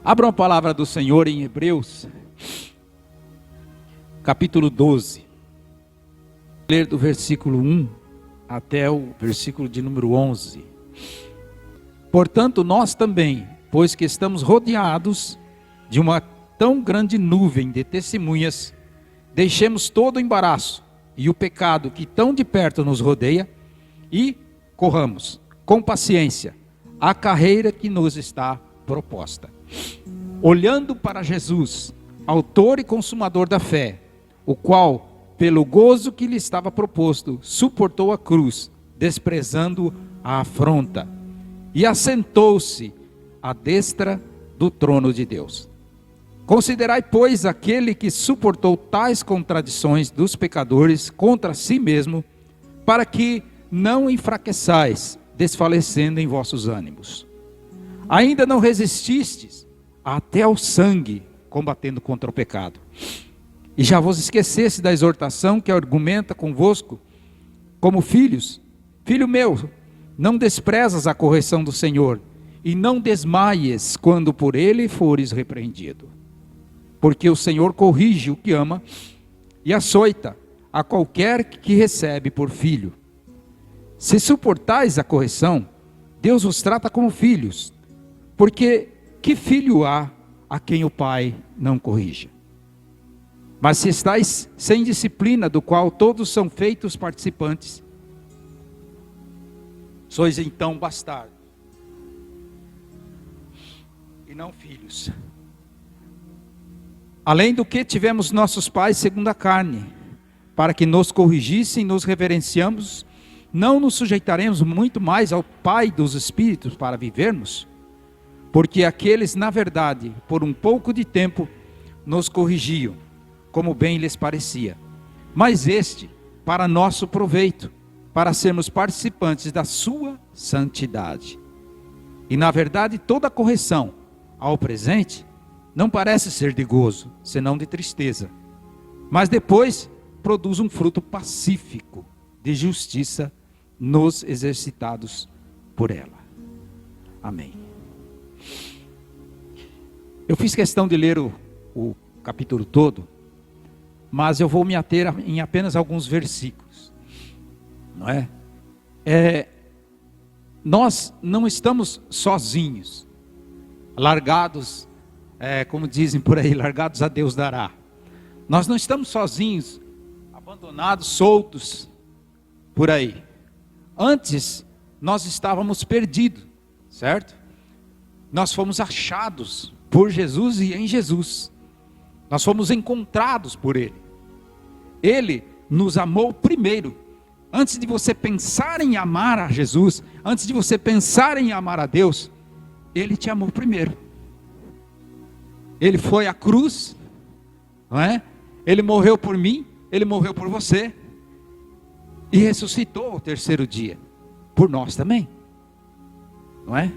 Abram a palavra do Senhor em Hebreus, capítulo 12. Vou ler do versículo 1 até o versículo de número 11. Portanto, nós também, pois que estamos rodeados de uma tão grande nuvem de testemunhas, deixemos todo o embaraço e o pecado que tão de perto nos rodeia e corramos com paciência a carreira que nos está proposta, olhando para Jesus, autor e consumador da fé, o qual, pelo gozo que lhe estava proposto, suportou a cruz, desprezando a afronta, e assentou-se à destra do trono de Deus. Considerai, pois, aquele que suportou tais contradições dos pecadores contra si mesmo, para que não enfraqueçais, desfalecendo em vossos ânimos. Ainda não resististes até ao sangue, combatendo contra o pecado. E já vos esquecesse da exortação que argumenta convosco, como filhos. Filho meu, não desprezas a correção do Senhor, e não desmaies quando por ele fores repreendido. Porque o Senhor corrige o que ama, e açoita a qualquer que recebe por filho. Se suportais a correção, Deus vos trata como filhos, porque que filho há a quem o pai não corrija? Mas se estáis sem disciplina, do qual todos são feitos participantes, sois então bastardos, e não filhos. Além do que tivemos nossos pais segundo a carne, para que nos corrigissem e nos reverenciamos, não nos sujeitaremos muito mais ao Pai dos Espíritos para vivermos? Porque aqueles, na verdade, por um pouco de tempo, nos corrigiam, como bem lhes parecia. Mas este, para nosso proveito, para sermos participantes da sua santidade. E na verdade, toda correção, ao presente, não parece ser de gozo, senão de tristeza. Mas depois, produz um fruto pacífico, de justiça, nos exercitados por ela. Amém. Eu fiz questão de ler o capítulo todo, mas eu vou me ater em apenas alguns versículos, não é? Nós não estamos sozinhos, largados, como dizem por aí, largados a Deus dará. Nós não estamos sozinhos, abandonados, soltos, por aí. Antes, nós estávamos perdidos, certo? Nós fomos achados por Jesus e em Jesus. Nós fomos encontrados por Ele. Ele nos amou primeiro. Antes de você pensar em amar a Jesus, antes de você pensar em amar a Deus, Ele te amou primeiro. Ele foi à cruz, não é? Ele morreu por mim, Ele morreu por você. E ressuscitou ao terceiro dia, por nós também, não é?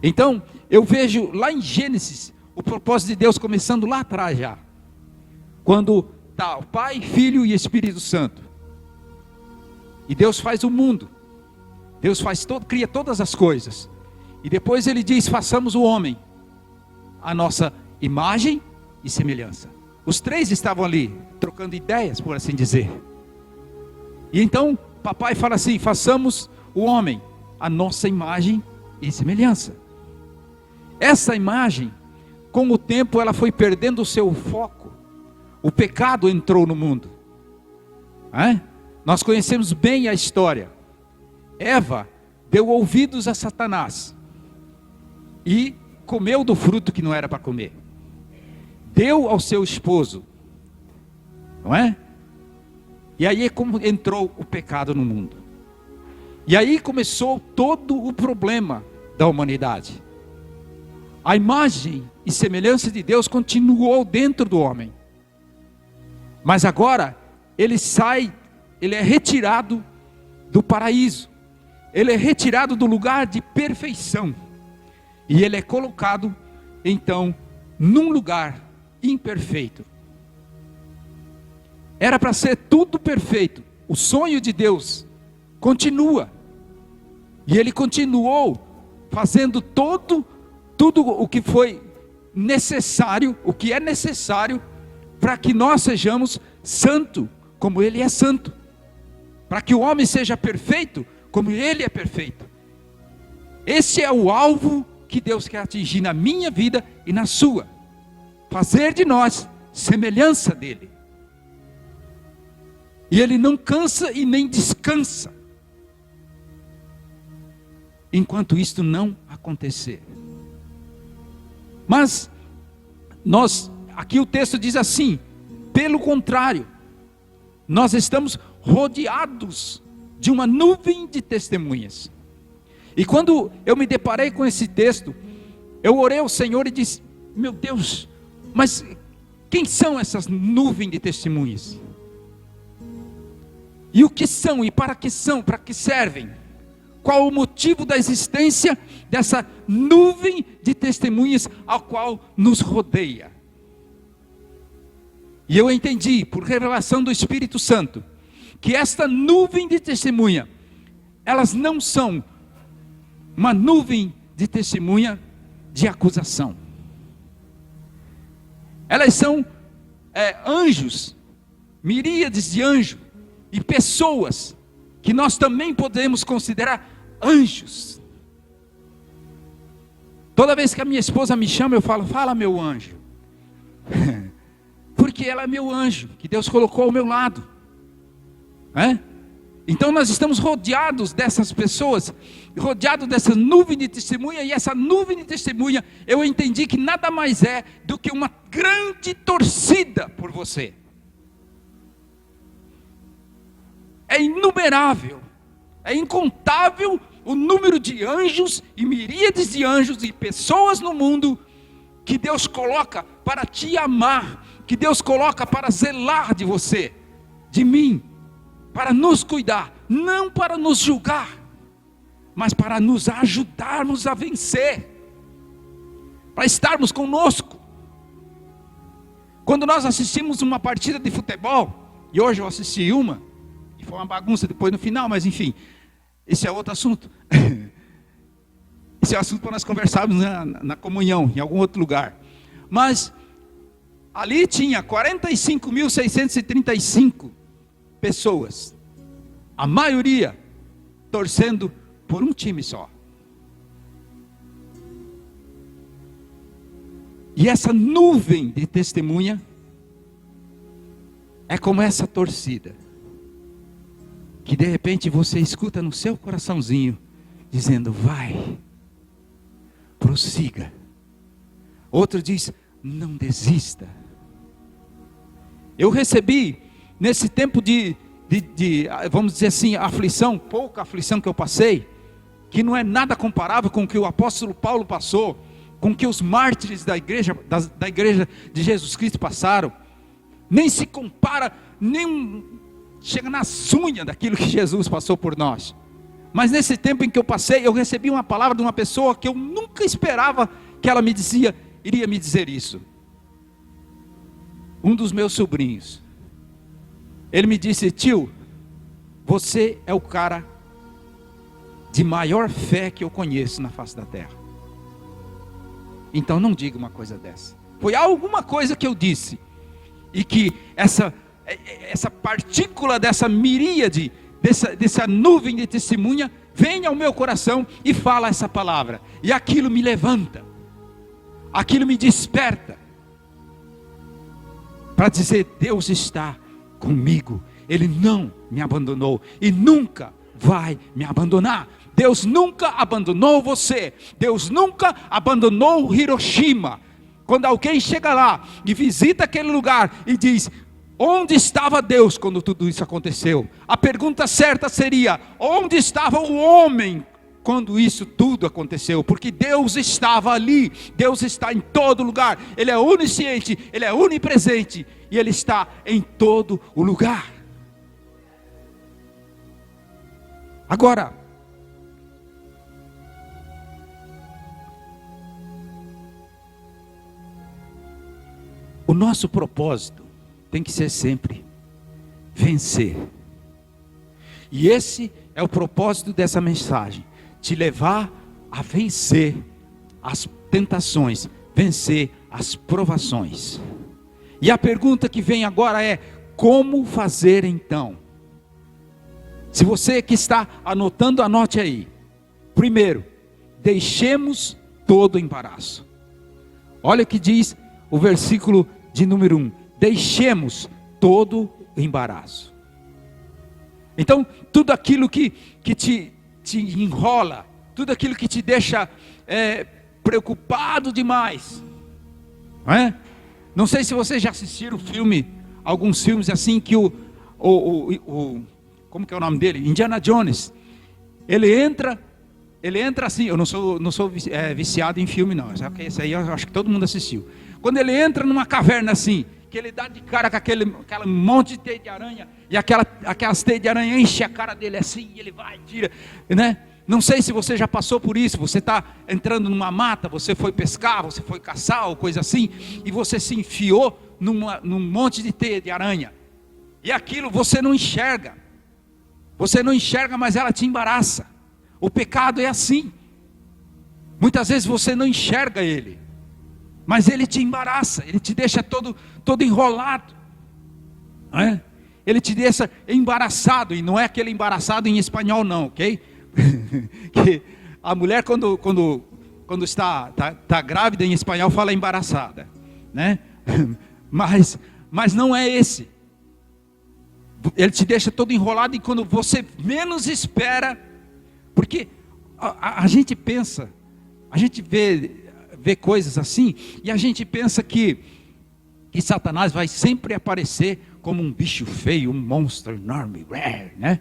Então, eu vejo lá em Gênesis, o propósito de Deus começando lá atrás já, quando está o Pai, Filho e Espírito Santo, e Deus faz o mundo, Deus cria todas as coisas, e depois Ele diz, façamos o homem, a nossa imagem e semelhança. Os três estavam ali, trocando ideias, por assim dizer. E então, papai fala assim, façamos o homem, a nossa imagem e semelhança. Essa imagem, com o tempo, ela foi perdendo o seu foco. O pecado entrou no mundo. Nós conhecemos bem a história. Eva deu ouvidos a Satanás e comeu do fruto que não era para comer. Deu ao seu esposo, não é? E aí é como entrou o pecado no mundo. E aí começou todo o problema da humanidade. A imagem e semelhança de Deus continuou dentro do homem. Mas agora, ele é retirado do paraíso. Ele é retirado do lugar de perfeição. E ele é colocado, então, num lugar imperfeito. Era para ser tudo perfeito. O sonho de Deus continua. E Ele continuou fazendo tudo o que foi necessário, o que é necessário para que nós sejamos santos, como Ele é santo. Para que o homem seja perfeito, como Ele é perfeito. Esse é o alvo que Deus quer atingir na minha vida e na sua. Fazer de nós semelhança dEle. E Ele não cansa e nem descansa, enquanto isto não acontecer. Mas, aqui o texto diz assim: pelo contrário, nós estamos rodeados de uma nuvem de testemunhas. E quando eu me deparei com esse texto, eu orei ao Senhor e disse: meu Deus, mas quem são essas nuvens de testemunhas? E o que são e para que são, para que servem? Qual o motivo da existência dessa nuvem de testemunhas ao qual nos rodeia? E eu entendi, por revelação do Espírito Santo, que esta nuvem de testemunha, elas não são uma nuvem de testemunha de acusação. Elas são anjos, miríades de anjos e pessoas que nós também podemos considerar anjos. Toda vez que a minha esposa me chama, eu falo: fala, meu anjo. Porque ela é meu anjo, que Deus colocou ao meu lado. Então nós estamos rodeados dessas pessoas, rodeados dessa nuvem de testemunha. E essa nuvem de testemunha, eu entendi que nada mais é do que uma grande torcida por você. É inumerável, é incontável o número de anjos e miríades de anjos e pessoas no mundo que Deus coloca para te amar, que Deus coloca para zelar de você, de mim, para nos cuidar, não para nos julgar, mas para nos ajudarmos a vencer, para estarmos conosco. Quando nós assistimos uma partida de futebol, e hoje eu assisti uma, e foi uma bagunça depois no final, mas enfim, esse é outro assunto. Esse é assunto para nós conversarmos na comunhão, em algum outro lugar. Mas ali tinha 45.635 pessoas, a maioria torcendo por um time só. E essa nuvem de testemunha é como essa torcida, que de repente você escuta no seu coraçãozinho, dizendo: vai, prossiga. Outro diz: não desista. Eu recebi, nesse tempo de vamos dizer assim, aflição, pouca aflição que eu passei, que não é nada comparável com o que o apóstolo Paulo passou, com o que os mártires da igreja de Jesus Cristo passaram, nem se compara, nem chega nas unhas daquilo que Jesus passou por nós. Mas nesse tempo em que eu passei, eu recebi uma palavra de uma pessoa que eu nunca esperava que ela iria me dizer isso. Um dos meus sobrinhos, ele me disse: tio, você é o cara de maior fé que eu conheço na face da terra. Então não diga uma coisa dessa. Foi alguma coisa que eu disse, e que essa partícula dessa miríade, dessa nuvem de testemunha, vem ao meu coração e fala essa palavra, e aquilo me levanta, aquilo me desperta, para dizer: Deus está comigo, Ele não me abandonou, e nunca vai me abandonar. Deus nunca abandonou você, Deus nunca abandonou Hiroshima. Quando alguém chega lá e visita aquele lugar e diz: onde estava Deus quando tudo isso aconteceu? A pergunta certa seria: onde estava o homem quando isso tudo aconteceu? Porque Deus estava ali, Deus está em todo lugar, Ele é onisciente, Ele é onipresente, e Ele está em todo o lugar. Agora, o nosso propósito tem que ser sempre vencer. E esse é o propósito dessa mensagem: te levar a vencer as tentações, vencer as provações. E a pergunta que vem agora é: como fazer então? Se você que está anotando, anote aí. Primeiro, deixemos todo embaraço. Olha o que diz o versículo de número 1. Deixemos todo embaraço. Então, tudo aquilo que te enrola, tudo aquilo que te deixa preocupado demais, não é? Não sei se vocês já assistiram alguns filmes assim, que como que é o nome dele? Indiana Jones. Ele entra assim. Eu não sou viciado em filme não, sabe que esse aí eu acho que todo mundo assistiu. Quando ele entra numa caverna assim, que ele dá de cara com aquele monte de teia de aranha, e aquelas teias de aranha enchem a cara dele assim, e ele vai, tira, né? Não sei se você já passou por isso. Você está entrando numa mata, você foi pescar, você foi caçar, ou coisa assim, e você se enfiou num monte de teia de aranha, e aquilo você não enxerga. Você não enxerga, mas ela te embaraça. O pecado é assim. Muitas vezes você não enxerga ele, mas ele te embaraça, ele te deixa todo enrolado, não é? Ele te deixa embaraçado, e não é aquele embaraçado em espanhol não, ok? Que a mulher quando está grávida, em espanhol fala embaraçada, né? Mas não é esse. Ele te deixa todo enrolado, e quando você menos espera, porque a gente pensa, a gente vê coisas assim, e a gente pensa que Satanás vai sempre aparecer como um bicho feio, um monstro enorme, né?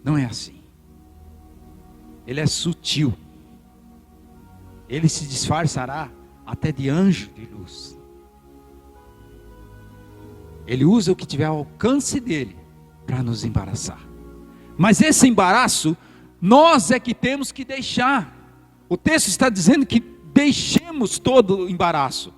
Não é assim. Ele é sutil. Ele se disfarçará até de anjo de luz. Ele usa o que tiver ao alcance dele para nos embaraçar. Mas esse embaraço, nós é que temos que deixar. O texto está dizendo que deixemos todo o embaraço.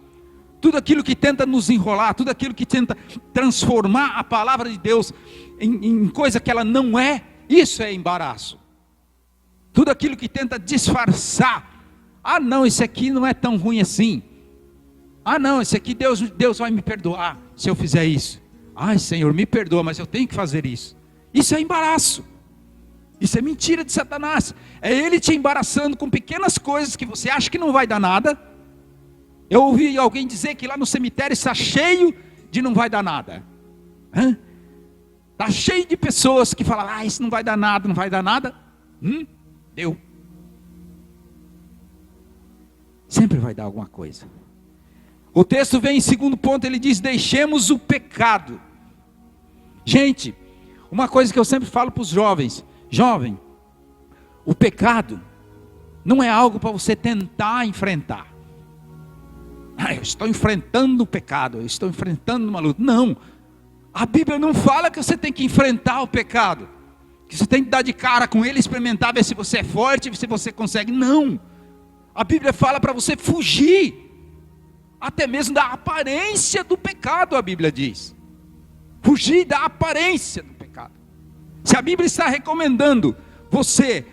Tudo aquilo que tenta nos enrolar, tudo aquilo que tenta transformar a palavra de Deus em coisa que ela não é, isso é embaraço. Tudo aquilo que tenta disfarçar. Ah não, esse aqui não é tão ruim assim. Ah não, esse aqui Deus vai me perdoar se eu fizer isso. Ai Senhor, me perdoa, mas eu tenho que fazer isso. Isso é embaraço. Isso é mentira de Satanás. É ele te embaraçando com pequenas coisas que você acha que não vai dar nada. Eu ouvi alguém dizer que lá no cemitério está cheio de não vai dar nada. Está cheio de pessoas que falam: isso não vai dar nada, não vai dar nada. Deu. Sempre vai dar alguma coisa. O texto vem em segundo ponto, ele diz: deixemos o pecado. Gente, uma coisa que eu sempre falo para os jovens: jovem, o pecado não é algo para você tentar enfrentar. Eu estou enfrentando o pecado, eu estou enfrentando uma luta. Não, a Bíblia não fala que você tem que enfrentar o pecado, que você tem que dar de cara com ele, experimentar, ver se você é forte, se você consegue. Não, a Bíblia fala para você fugir, até mesmo da aparência do pecado. A Bíblia diz, fugir da aparência do pecado. Se a Bíblia está recomendando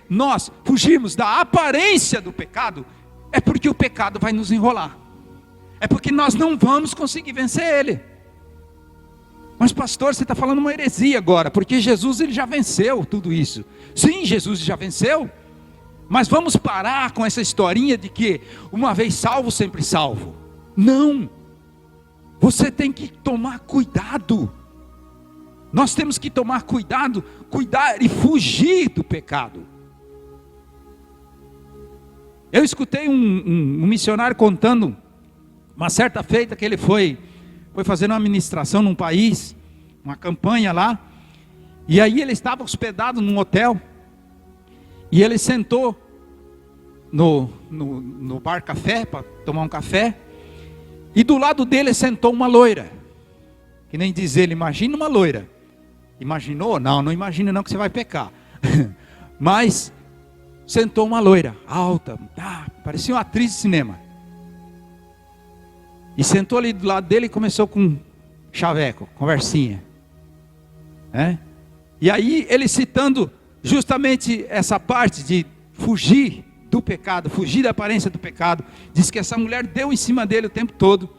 nós fugirmos da aparência do pecado, é porque o pecado vai nos enrolar. É porque nós não vamos conseguir vencer ele. Mas pastor, você está falando uma heresia agora, porque Jesus ele já venceu tudo isso. Sim, Jesus já venceu. Mas vamos parar com essa historinha de que uma vez salvo, sempre salvo. Não. Você tem que tomar cuidado. Nós temos que tomar cuidado, cuidar e fugir do pecado. Eu escutei um missionário contando uma certa feita que ele foi fazer uma ministração num país, uma campanha lá, e aí ele estava hospedado num hotel, e ele sentou no bar café, para tomar um café, e do lado dele sentou uma loira, que nem diz ele: imagina uma loira. Imaginou? Não imagina não, que você vai pecar. Mas sentou uma loira, alta, parecia uma atriz de cinema. E sentou ali do lado dele e começou com chaveco, conversinha. E aí ele citando justamente essa parte de fugir do pecado, fugir da aparência do pecado. Diz que essa mulher deu em cima dele o tempo todo.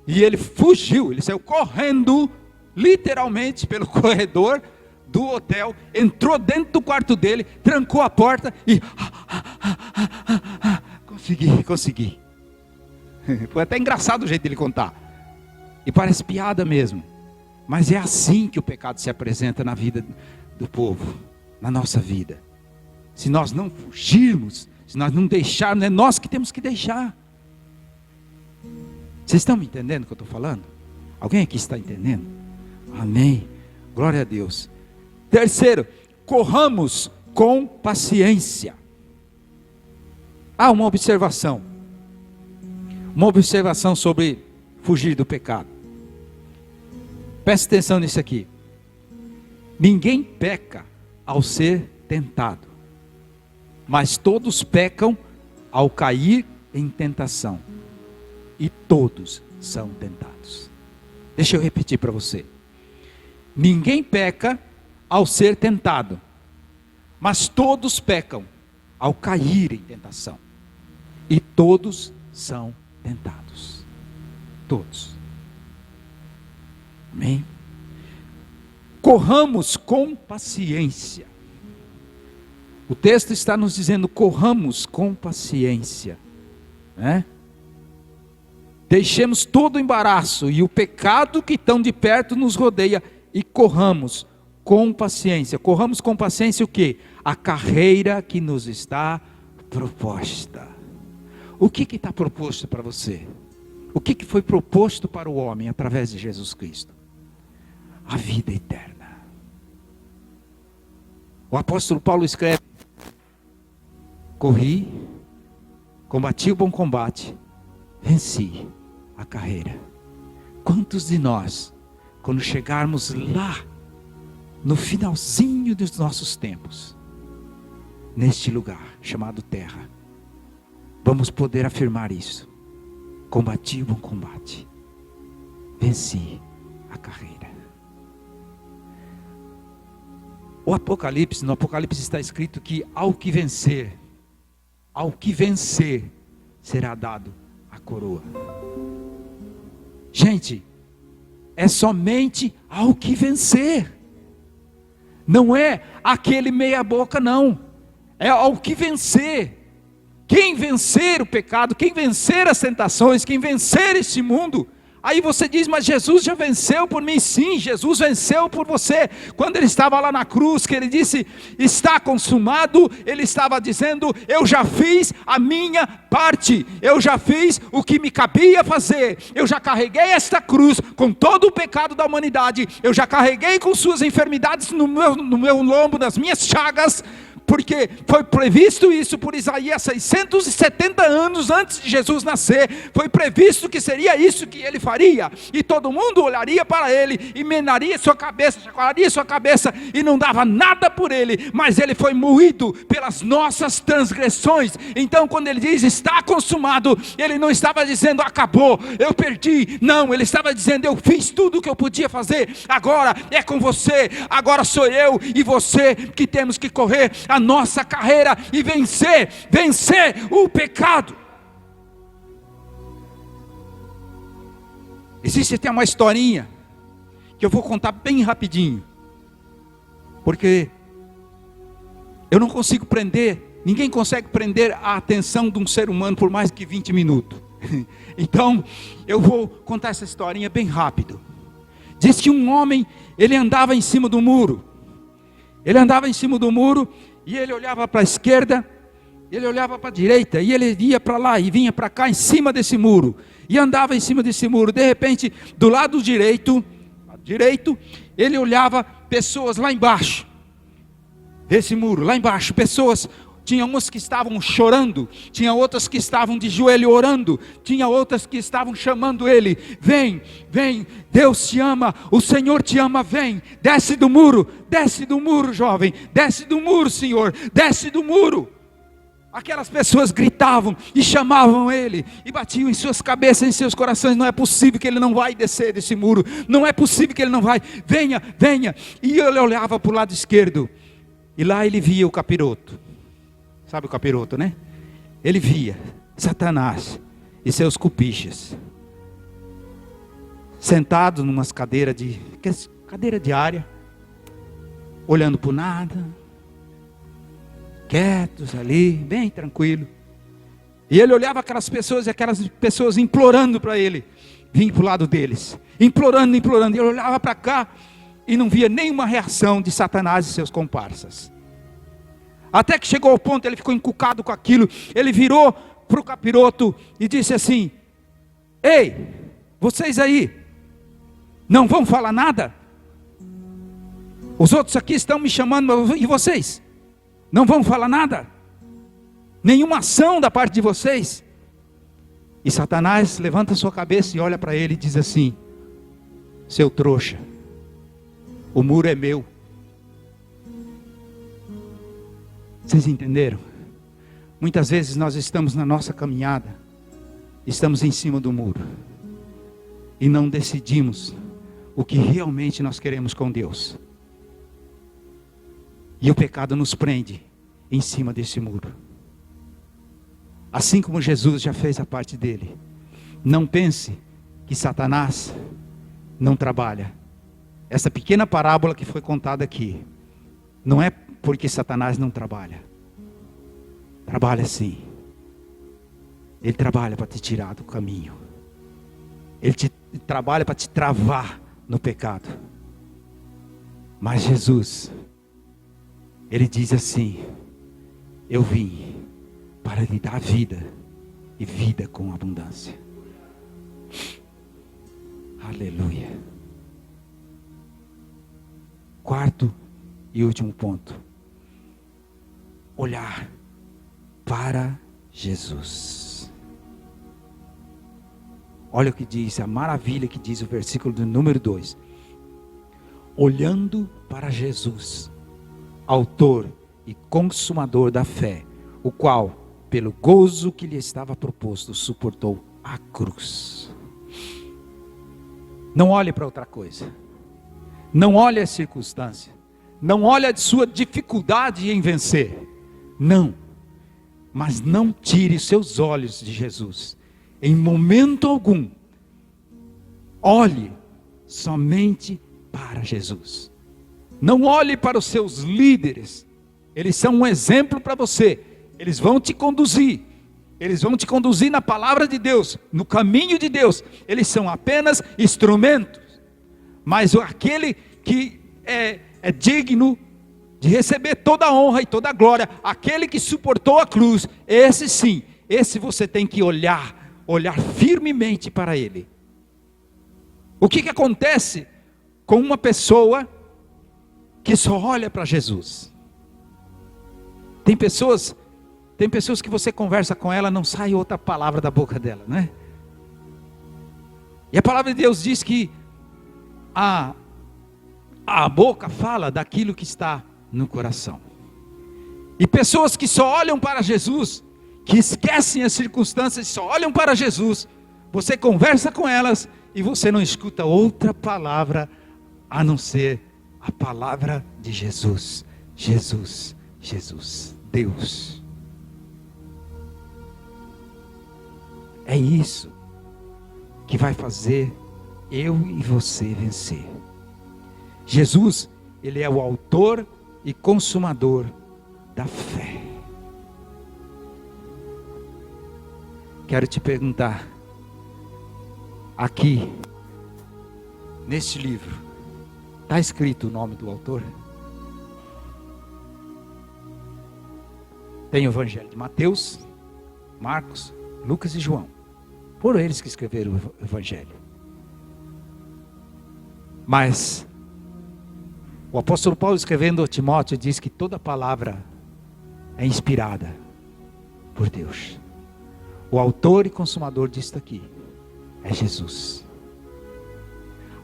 E ele fugiu, ele saiu correndo, literalmente, pelo corredor do hotel, entrou dentro do quarto dele, trancou a porta e... Consegui. Foi até engraçado o jeito dele contar. E parece piada mesmo. Mas é assim que o pecado se apresenta na vida do povo, na nossa vida. Se nós não fugirmos, se nós não deixarmos, é nós que temos que deixar. Vocês estão me entendendo o que eu estou falando? Alguém aqui está entendendo? Amém. Glória a Deus. Terceiro, corramos com paciência. Uma observação. Uma observação sobre fugir do pecado. Presta atenção nisso aqui. Ninguém peca ao ser tentado, mas todos pecam ao cair em tentação. E todos são tentados. Deixa eu repetir para você. Ninguém peca ao ser tentado, mas todos pecam ao cair em tentação. E todos são tentados. Todos. Amém? Corramos com paciência. O texto está nos dizendo: corramos com paciência, né? Deixemos todo o embaraço e o pecado que tão de perto nos rodeia e corramos com paciência. Corramos com paciência o quê? A carreira que nos está proposta. O que está proposto para você? O que foi proposto para o homem através de Jesus Cristo? A vida eterna. O apóstolo Paulo escreve: corri, combati o bom combate, venci a carreira. Quantos de nós, quando chegarmos lá, no finalzinho dos nossos tempos, neste lugar chamado terra, vamos poder afirmar isso? Combati o bom combate, venci a carreira. No Apocalipse está escrito que ao que vencer, será dado a coroa. Gente, é somente ao que vencer. Não é aquele meia boca, não. É ao que vencer. Quem vencer o pecado, quem vencer as tentações, quem vencer este mundo. Aí você diz: mas Jesus já venceu por mim. Sim, Jesus venceu por você. Quando ele estava lá na cruz, que ele disse: está consumado, ele estava dizendo: eu já fiz a minha parte, eu já fiz o que me cabia fazer, eu já carreguei esta cruz com todo o pecado da humanidade, eu já carreguei com suas enfermidades no meu lombo, nas minhas chagas, porque foi previsto isso por Isaías 670 anos antes de Jesus nascer. Foi previsto que seria isso que ele faria, e todo mundo olharia para ele e menaria sua cabeça, chacoalharia sua cabeça, e não dava nada por ele, mas ele foi moído pelas nossas transgressões. Então quando ele diz está consumado, ele não estava dizendo acabou, eu perdi, não, ele estava dizendo eu fiz tudo o que eu podia fazer, agora é com você, agora sou eu e você que temos que correr a nossa carreira e vencer o pecado. Existe até uma historinha que eu vou contar bem rapidinho, porque eu não consigo prender, ninguém consegue prender a atenção de um ser humano por mais que 20 minutos. Então eu vou contar essa historinha bem rápido. Diz que um homem, ele andava em cima do muro. E ele olhava para a esquerda, ele olhava para a direita, e ele ia para lá e vinha para cá em cima desse muro, e andava em cima desse muro. De repente, do lado direito, ele olhava pessoas lá embaixo desse muro, lá embaixo, pessoas. Tinha umas que estavam chorando, tinha outras que estavam de joelho orando, tinha outras que estavam chamando ele: vem, Deus te ama, o Senhor te ama, vem, desce do muro, jovem, desce do muro, Senhor, desce do muro. Aquelas pessoas gritavam e chamavam ele, e batiam em suas cabeças, em seus corações: não é possível que ele não vai descer desse muro, não é possível que ele não vai, venha. E ele olhava para o lado esquerdo, e lá ele via o capiroto. Sabe o capiroto, né? ele via Satanás e seus cupiches sentados numas cadeiras cadeira diária, olhando para o nada, quietos ali, bem tranquilo. E ele olhava aquelas pessoas, e aquelas pessoas implorando para ele vir para o lado deles, implorando. E ele olhava para cá e não via nenhuma reação de Satanás e seus comparsas. Até que chegou ao ponto, ele ficou encucado com aquilo. Ele virou para o capiroto e disse assim: ei, vocês aí, não vão falar nada? Os outros aqui estão me chamando, e vocês? Não vão falar nada? Nenhuma ação da parte de vocês? E Satanás levanta sua cabeça e olha para ele e diz assim: seu trouxa, o muro é meu. Vocês entenderam? Muitas vezes nós estamos na nossa caminhada, estamos em cima do muro, e não decidimos o que realmente nós queremos com Deus. E o pecado nos prende em cima desse muro. Assim como Jesus já fez a parte dele. Não pense que Satanás não trabalha. Essa pequena parábola que foi contada aqui, não é porque Satanás não trabalha. Trabalha sim. Ele trabalha para te tirar do caminho. Ele trabalha para te travar no pecado. Mas Jesus, ele diz assim: eu vim para lhe dar vida, e vida com abundância. Aleluia. Quarto e último ponto: olhar para Jesus. Olha o que diz, a maravilha que diz o versículo do número 2. Olhando para Jesus, autor e consumador da fé, o qual, pelo gozo que lhe estava proposto, suportou a cruz. Não olhe para outra coisa. Não olhe a circunstância. Não olhe a sua dificuldade em vencer. Não. Mas não tire seus olhos de Jesus. Em momento algum. Olhe somente para Jesus. Não olhe para os seus líderes. Eles são um exemplo para você. Eles vão te conduzir. Eles vão te conduzir na palavra de Deus, no caminho de Deus. Eles são apenas instrumentos. Mas aquele que é digno de receber toda a honra e toda a glória, aquele que suportou a cruz, esse sim, esse você tem que olhar firmemente para ele. O que acontece com uma pessoa que só olha para Jesus? Tem pessoas que você conversa com ela, não sai outra palavra da boca dela, não é? E a palavra de Deus diz que a boca fala daquilo que está no coração. E pessoas que só olham para Jesus, que esquecem as circunstâncias, só olham para Jesus, você conversa com elas e você não escuta outra palavra a não ser a palavra de Jesus. Jesus, Jesus, Deus. É isso que vai fazer eu e você vencer. Jesus, ele é o autor e consumador da fé. Quero te perguntar, aqui, neste livro, está escrito o nome do autor? Tem o Evangelho de Mateus, Marcos, Lucas e João. Foram eles que escreveram o Evangelho. Mas o apóstolo Paulo, escrevendo a Timóteo, diz que toda palavra é inspirada por Deus. O autor e consumador disto aqui é Jesus.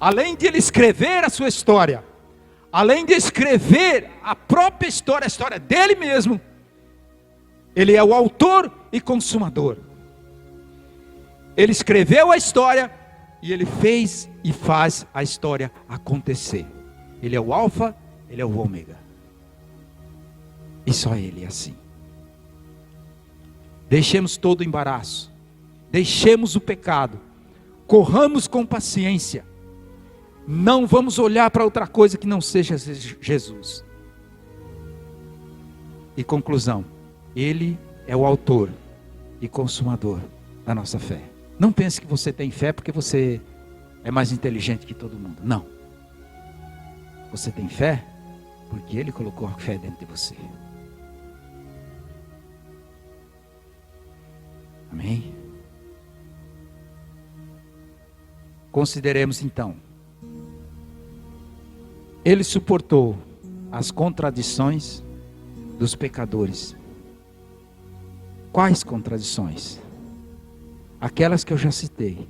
Além de ele escrever a sua história, além de escrever a própria história, a história dele mesmo, ele é o autor e consumador. Ele escreveu a história e ele fez e faz a história acontecer. Ele é o alfa, ele é o ômega. E só ele é assim. Deixemos todo o embaraço, deixemos o pecado, corramos com paciência, não vamos olhar para outra coisa que não seja Jesus. E conclusão, Ele é o autor e consumador da nossa fé. Não pense que você tem fé porque você é mais inteligente que todo mundo. Não. Você tem fé porque Ele colocou a fé dentro de você. Amém? Consideremos então. Ele suportou as contradições dos pecadores. Quais contradições? Aquelas que eu já citei.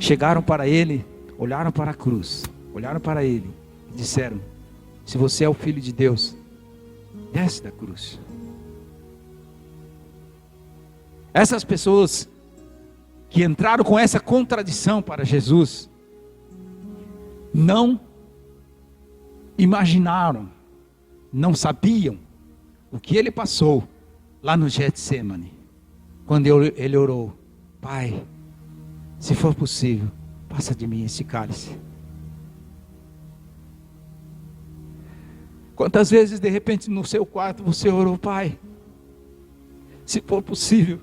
Chegaram para ele, olharam para a cruz, olharam para ele e disseram: se você é o Filho de Deus, desce da cruz. Essas pessoas que entraram com essa contradição para Jesus, não imaginaram, não sabiam o que ele passou lá no Getsemane, quando ele orou: Pai, se for possível, passa de mim esse cálice. Quantas vezes de repente no seu quarto você orou: Pai, se for possível,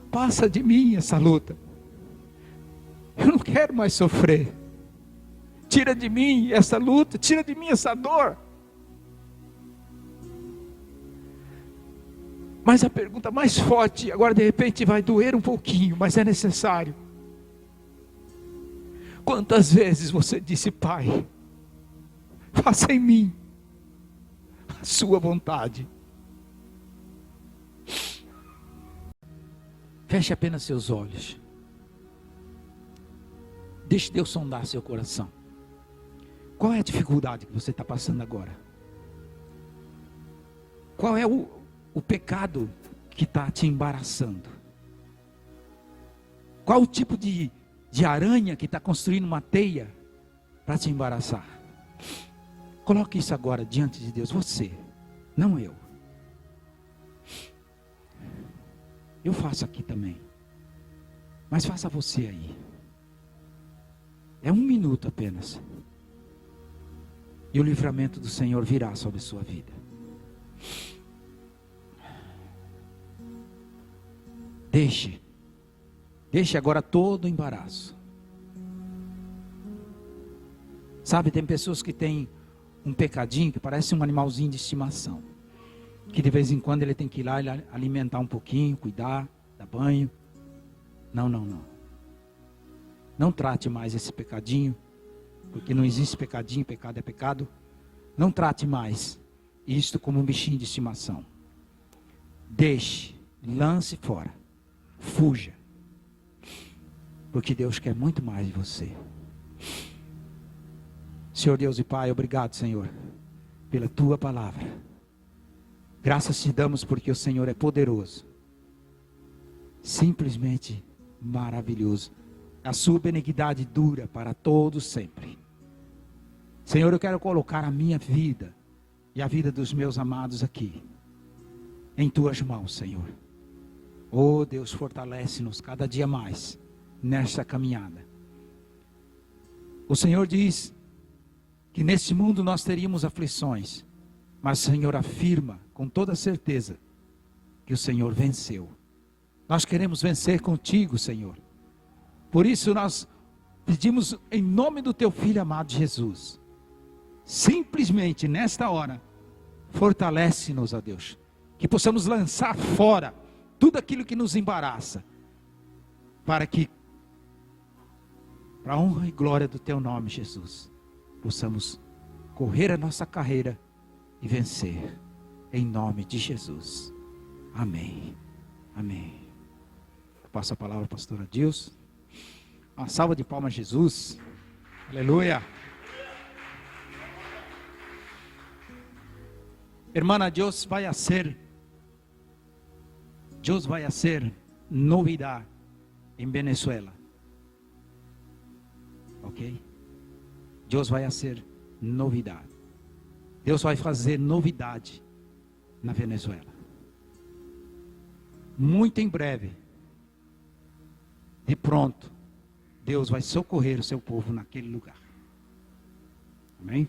passa de mim essa luta, eu não quero mais sofrer, tira de mim essa luta, tira de mim essa dor. Mas a pergunta mais forte, agora de repente vai doer um pouquinho, mas é necessário. Quantas vezes você disse: Pai, faça em mim a sua vontade? Feche apenas seus olhos. Deixe Deus sondar seu coração. Qual é a dificuldade que você está passando agora? Qual é o pecado que está te embaraçando? Qual o tipo de aranha que está construindo uma teia para te embaraçar? Coloque isso agora diante de Deus. Você, não eu. Eu faço aqui também, mas faça você aí. É 1 minuto apenas, e o livramento do Senhor virá sobre a sua vida. Deixe agora todo o embaraço. Sabe, tem pessoas que têm um pecadinho que parece um animalzinho de estimação, que de vez em quando ele tem que ir lá alimentar um pouquinho, cuidar, dar banho. Não. Não trate mais esse pecadinho, porque não existe pecadinho, pecado é pecado. Não trate mais isto como um bichinho de estimação. Deixe, lance fora, fuja, porque Deus quer muito mais de você. Senhor Deus e Pai, obrigado, Senhor, pela Tua palavra. Graças te damos porque o Senhor é poderoso, simplesmente maravilhoso. A sua benignidade dura para todos sempre. Senhor, eu quero colocar a minha vida e a vida dos meus amados aqui em tuas mãos, Senhor. Oh Deus, fortalece-nos cada dia mais nesta caminhada. O Senhor diz que neste mundo nós teríamos aflições, mas o Senhor afirma com toda certeza que o Senhor venceu. Nós queremos vencer contigo, Senhor. Por isso nós pedimos em nome do teu Filho amado Jesus, simplesmente nesta hora, fortalece-nos, ó Deus, que possamos lançar fora tudo aquilo que nos embaraça, para que, para a honra e glória do teu nome, Jesus, possamos correr a nossa carreira e vencer, em nome de Jesus. Amém. Amém. Eu passo a palavra à pastora Dilson. Uma salva de palmas a Jesus. Aleluia. Hermana, Deus vai fazer novidade em Venezuela. Ok? Deus vai fazer novidade. Deus vai fazer novidade na Venezuela. muito em breve, de pronto, Deus vai socorrer o seu povo naquele lugar. Amém?